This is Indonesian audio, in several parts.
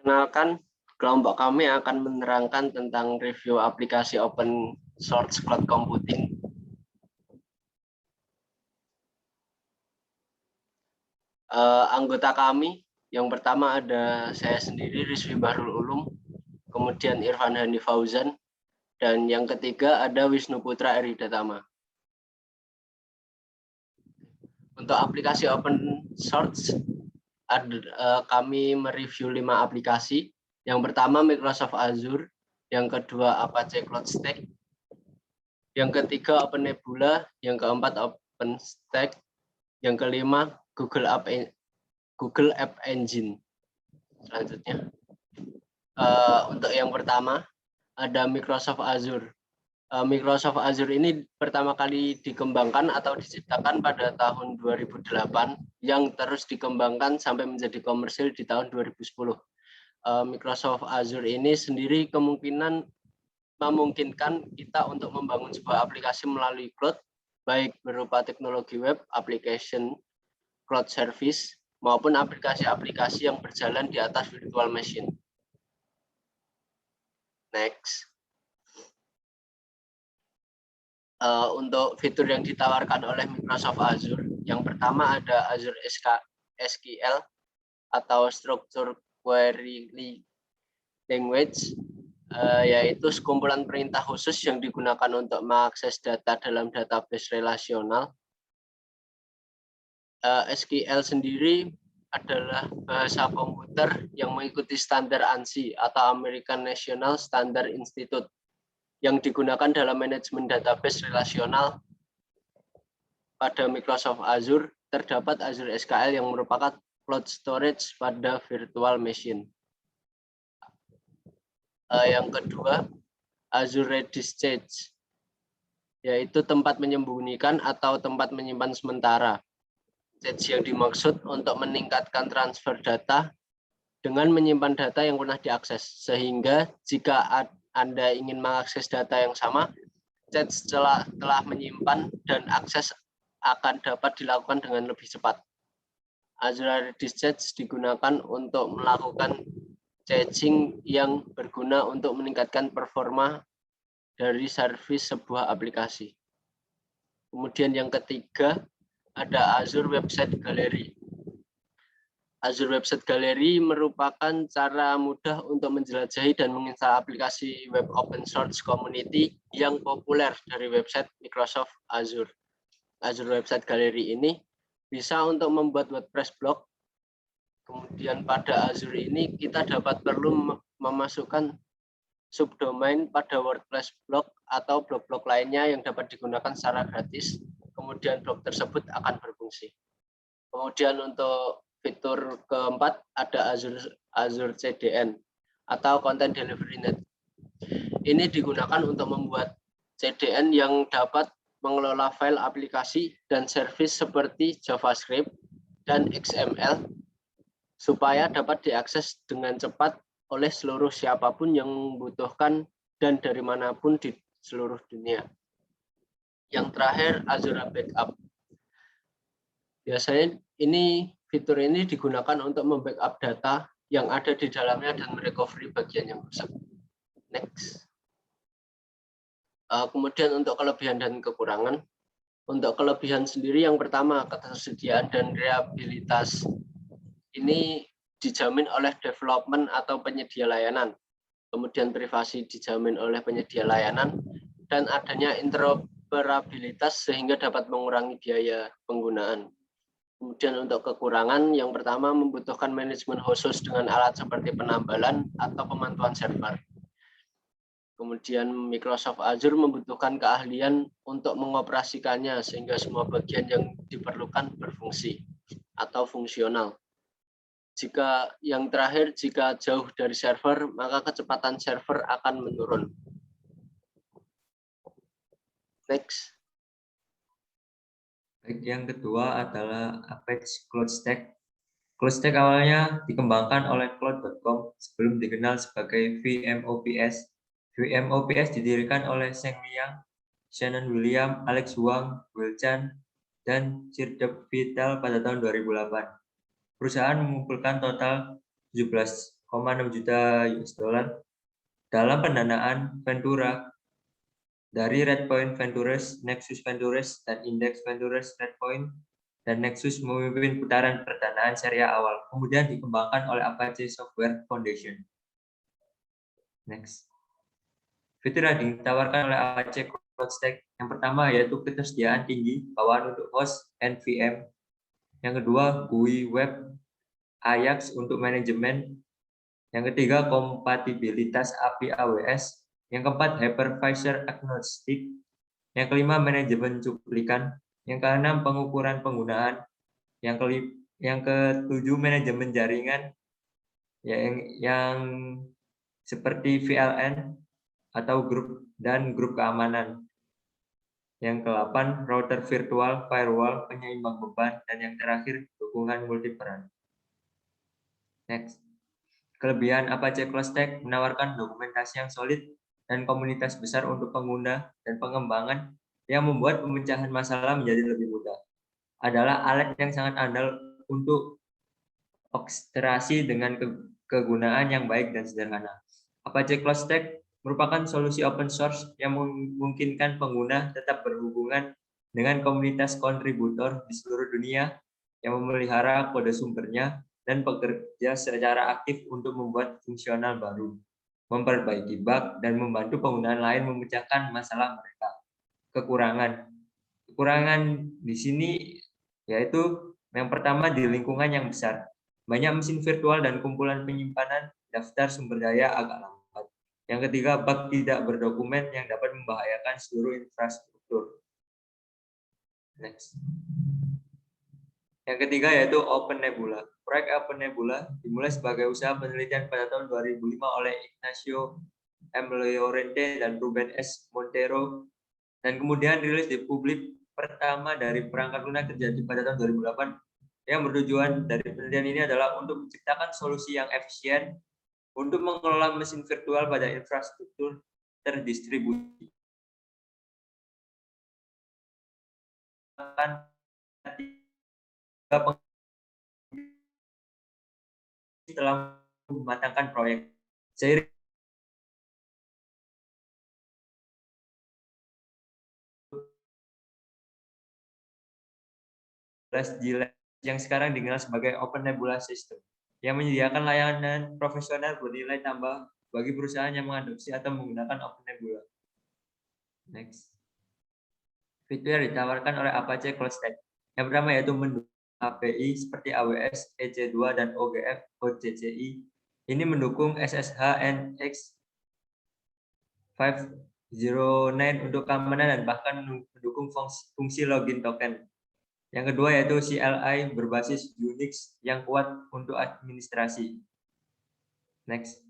Kenalkan, kelompok kami akan menerangkan tentang review aplikasi open source cloud computing. Anggota kami, yang pertama ada saya sendiri, Rizvi Bahrul Ulum, kemudian Irfan Hani Fauzan, dan yang ketiga ada Wisnu Putra Eridatama. Untuk aplikasi open source, kami mereview 5 aplikasi. Yang pertama Microsoft Azure, yang kedua Apache CloudStack, yang ketiga OpenNebula, yang keempat OpenStack, yang kelima Google App Engine. Selanjutnya, untuk yang pertama ada Microsoft Azure. Microsoft Azure ini pertama kali dikembangkan atau diciptakan pada tahun 2008 yang terus dikembangkan sampai menjadi komersil di tahun 2010. Microsoft Azure ini sendiri memungkinkan kita untuk membangun sebuah aplikasi melalui cloud, baik berupa teknologi web, application, cloud service, maupun aplikasi-aplikasi yang berjalan di atas virtual machine. Next. Untuk fitur yang ditawarkan oleh Microsoft Azure, yang pertama ada Azure SQL atau Structured Query Language, yaitu sekumpulan perintah khusus yang digunakan untuk mengakses data dalam database relasional. SQL sendiri adalah bahasa komputer yang mengikuti standar ANSI atau American National Standard Institute, yang digunakan dalam manajemen database relasional. Pada Microsoft Azure terdapat Azure SQL yang merupakan cloud storage pada virtual machine. Yang kedua, Azure Redis Cache, yaitu tempat menyembunyikan atau tempat menyimpan sementara. Cache yang dimaksud untuk meningkatkan transfer data dengan menyimpan data yang pernah diakses, sehingga jika Anda ingin mengakses data yang sama, cache telah menyimpan dan akses akan dapat dilakukan dengan lebih cepat. Azure Redis Cache digunakan untuk melakukan caching yang berguna untuk meningkatkan performa dari servis sebuah aplikasi. Kemudian yang ketiga ada Azure Website Gallery. Azure Website Gallery merupakan cara mudah untuk menjelajahi dan menginstal aplikasi web open source community yang populer dari website Microsoft Azure. Azure Website Gallery ini bisa untuk membuat WordPress blog. Kemudian pada Azure ini kita perlu memasukkan subdomain pada WordPress blog atau blog-blog lainnya yang dapat digunakan secara gratis. Kemudian blog tersebut akan berfungsi. Kemudian untuk fitur keempat ada Azure CDN atau Content Delivery Net. Ini digunakan untuk membuat CDN yang dapat mengelola file aplikasi dan service seperti JavaScript dan XML supaya dapat diakses dengan cepat oleh seluruh siapapun yang membutuhkan dan dari manapun di seluruh dunia. Yang terakhir, Azure Backup. Biasanya fitur ini digunakan untuk membackup data yang ada di dalamnya dan merecovery bagian yang rusak. Next. Kemudian untuk kelebihan dan kekurangan. Untuk kelebihan sendiri yang pertama, ketersediaan dan reliabilitas. Ini dijamin oleh development atau penyedia layanan. Kemudian privasi dijamin oleh penyedia layanan dan adanya interoperabilitas sehingga dapat mengurangi biaya penggunaan. Kemudian untuk kekurangan, yang pertama membutuhkan manajemen khusus dengan alat seperti penambalan atau pemantauan server. Kemudian Microsoft Azure membutuhkan keahlian untuk mengoperasikannya sehingga semua bagian yang diperlukan berfungsi atau fungsional. Yang terakhir, jika jauh dari server, maka kecepatan server akan menurun. Next. Baik, yang kedua adalah Apache CloudStack. CloudStack awalnya dikembangkan oleh Cloud.com sebelum dikenal sebagai VMOPS. VMOPS didirikan oleh Sheng Liang, Shannon William, Alex Huang, Will Chan, dan Jirdep Vittal pada tahun 2008. Perusahaan mengumpulkan total 17,5 juta US dollar dalam pendanaan Ventura dari Redpoint Ventures, Nexus Ventures, dan Index Ventures Redpoint, dan Nexus memimpin putaran pendanaan seri A awal, kemudian dikembangkan oleh Apache Software Foundation. Next. Fitur yang ditawarkan oleh Apache CloudStack yang pertama yaitu ketersediaan tinggi bawaan untuk host NVM. Yang kedua, GUI web Ajax untuk manajemen. Yang ketiga, kompatibilitas API AWS. Yang keempat, hypervisor agnostic. Yang kelima, manajemen cuplikan. Yang keenam, pengukuran penggunaan. Yang ketujuh, manajemen jaringan. Yang seperti VLN atau grup keamanan. Yang ke-8, router virtual, firewall, penyeimbang beban, dan yang terakhir, dukungan multiperan. Next. Kelebihan Apache CloudStack menawarkan dokumentasi yang solid dan komunitas besar untuk pengguna dan pengembangan yang membuat pemecahan masalah menjadi lebih mudah. Adalah alat yang sangat andal untuk orkestrasi dengan kegunaan yang baik dan sederhana. Apache CloudStack merupakan solusi open source yang memungkinkan pengguna tetap berhubungan dengan komunitas kontributor di seluruh dunia yang memelihara kode sumbernya dan bekerja secara aktif untuk membuat fungsional baru, memperbaiki bug, dan membantu penggunaan lain memecahkan masalah mereka. Kekurangan di sini yaitu yang pertama di lingkungan yang besar. Banyak mesin virtual dan kumpulan penyimpanan daftar sumber daya agak lambat. Yang ketiga, bug tidak berdokumen yang dapat membahayakan seluruh infrastruktur. Next. Yang ketiga yaitu Open Nebula. Proyek Open Nebula dimulai sebagai usaha penelitian pada tahun 2005 oleh Ignacio M. Llorente dan Ruben S. Montero, dan kemudian rilis di publik pertama dari perangkat lunak terjadi pada tahun 2008. Yang bertujuan dari penelitian ini adalah untuk menciptakan solusi yang efisien untuk mengelola mesin virtual pada infrastruktur terdistribusi. Setelah mematangkan proyek, seiring yang sekarang dikenal sebagai Open Nebula System, yang menyediakan layanan profesional bernilai tambah bagi perusahaan yang mengadopsi atau menggunakan Open Nebula. Next. Fitur yang ditawarkan oleh Apache CloudStack. Yang pertama yaitu mendukung API seperti AWS, EC2, dan OGF, OCCI. Ini mendukung SSH NX 509 untuk keamanan dan bahkan mendukung fungsi login token. Yang kedua yaitu CLI berbasis Unix yang kuat untuk administrasi. Next.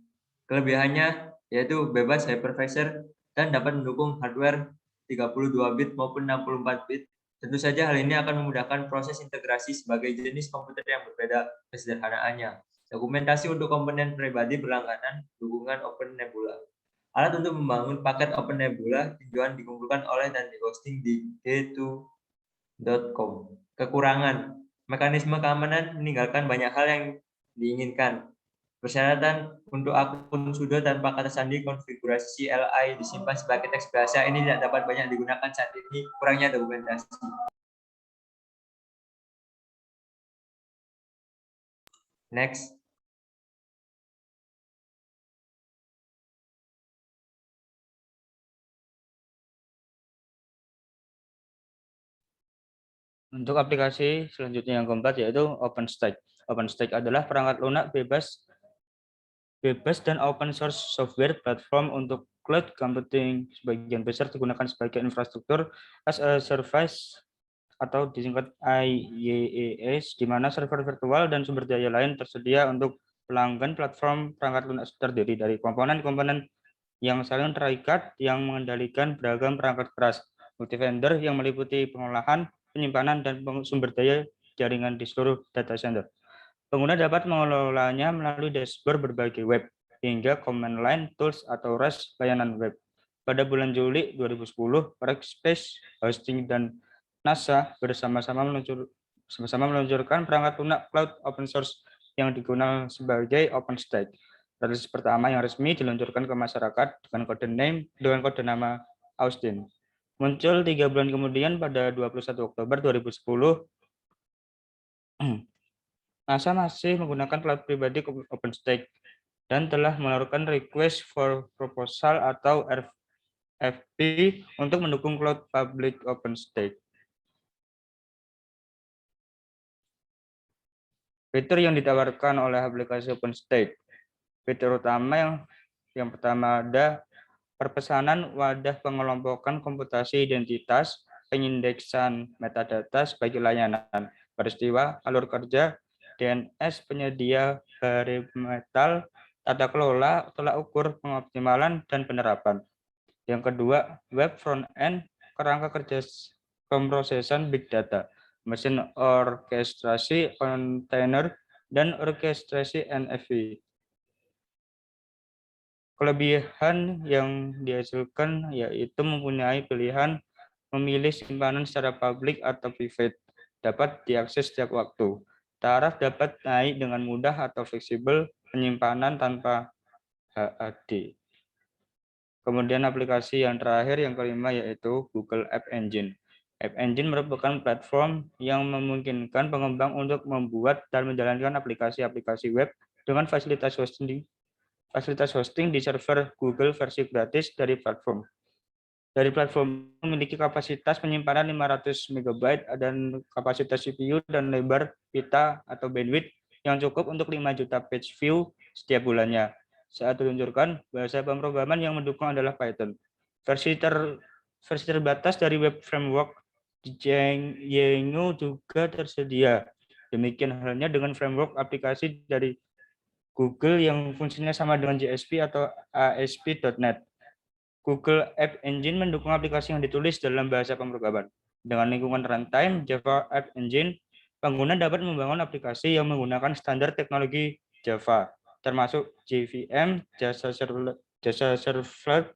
Kelebihannya yaitu bebas hypervisor dan dapat mendukung hardware 32 bit maupun 64 bit. Tentu saja hal ini akan memudahkan proses integrasi sebagai jenis komputer yang berbeda kesederhanaannya. Dokumentasi untuk komponen pribadi berlangganan dukungan Open Nebula. Alat untuk membangun paket Open Nebula tujuan dikumpulkan oleh dan dihosting di g2.com. Kekurangan, mekanisme keamanan meninggalkan banyak hal yang diinginkan. Persyaratan untuk akun sudo tanpa kata sandi, konfigurasi CLI disimpan sebagai teks bahasa ini tidak dapat banyak digunakan saat ini, kurangnya dokumentasi. Next. Untuk aplikasi selanjutnya yang keempat yaitu OpenStack. OpenStack adalah perangkat lunak bebas dan open source software platform untuk cloud computing. Sebagian besar digunakan sebagai infrastruktur as a service atau disingkat IaaS, di mana server virtual dan sumber daya lain tersedia untuk pelanggan. Platform perangkat lunak terdiri dari komponen-komponen yang saling terikat yang mengendalikan beragam perangkat keras multi-vendor yang meliputi pengolahan, penyimpanan, dan sumber daya jaringan di seluruh data center. Pengguna dapat mengelolanya melalui dashboard berbagai web, hingga command line tools atau REST layanan web. Pada bulan Juli 2010, Rackspace Hosting dan NASA bersama-sama meluncurkan perangkat lunak cloud open source yang dikenal sebagai OpenStack. Rilis pertama yang resmi diluncurkan ke masyarakat dengan kode nama Austin. Muncul 3 bulan kemudian pada 21 Oktober 2010, NASA masih menggunakan cloud pribadi OpenStack dan telah mengeluarkan Request for Proposal atau RFP untuk mendukung cloud public OpenStack. Fitur yang ditawarkan oleh aplikasi OpenStack. Fitur utama yang pertama ada perpesanan wadah pengelompokan komputasi identitas, pengindeksan metadata sebagai layanan, peristiwa, alur kerja, DNS, penyedia bare metal, tata kelola, tolak ukur, pengoptimalan, dan penerapan. Yang kedua, web front-end, kerangka kerja pemrosesan big data, mesin orkestrasi, kontainer, dan orkestrasi NFV. Kelebihan yang dihasilkan yaitu mempunyai pilihan memilih simpanan secara publik atau private, dapat diakses setiap waktu. Taraf dapat naik dengan mudah atau fleksibel, penyimpanan tanpa HAD. Kemudian aplikasi yang terakhir, yang kelima, yaitu Google App Engine. App Engine merupakan platform yang memungkinkan pengembang untuk membuat dan menjalankan aplikasi-aplikasi web dengan fasilitas hosting di server Google versi gratis dari platform. Dari platform memiliki kapasitas penyimpanan 500 MB dan kapasitas CPU dan lebar pita atau bandwidth yang cukup untuk 5 juta page view setiap bulannya. Saat diluncurkan, bahasa pemrograman yang mendukung adalah Python. Versi terbatas dari web framework Django juga tersedia. Demikian halnya dengan framework aplikasi dari Google yang fungsinya sama dengan JSP atau ASP.NET. Google App Engine mendukung aplikasi yang ditulis dalam bahasa pemrograman. Dengan lingkungan runtime Java App Engine, pengguna dapat membangun aplikasi yang menggunakan standar teknologi Java, termasuk JVM, jasa servlet,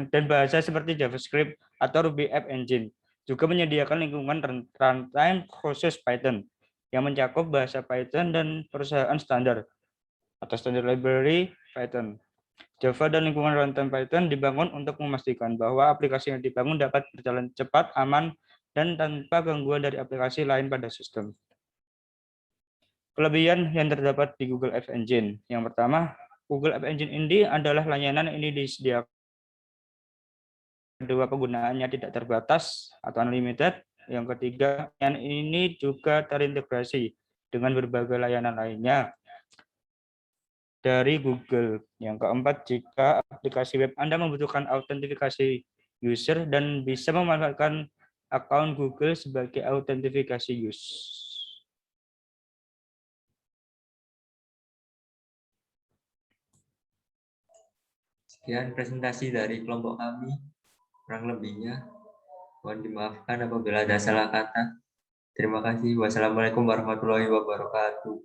dan bahasa seperti JavaScript atau Ruby App Engine. Juga menyediakan lingkungan runtime khusus Python yang mencakup bahasa Python dan perusahaan standar atau standard library Python. Java dan lingkungan runtime Python dibangun untuk memastikan bahwa aplikasi yang dibangun dapat berjalan cepat, aman, dan tanpa gangguan dari aplikasi lain pada sistem. Kelebihan yang terdapat di Google App Engine. Yang pertama, Google App Engine ini adalah layanan ini disediakan. Kedua, penggunaannya tidak terbatas atau unlimited. Yang ketiga, layanan ini juga terintegrasi dengan berbagai layanan lainnya dari Google. Yang keempat, jika aplikasi web Anda membutuhkan autentifikasi user dan bisa memanfaatkan akun Google sebagai autentifikasi user. Sekian presentasi dari kelompok kami. Kurang lebihnya mohon dimaafkan apabila ada salah kata. Terima kasih. Wassalamualaikum warahmatullahi wabarakatuh.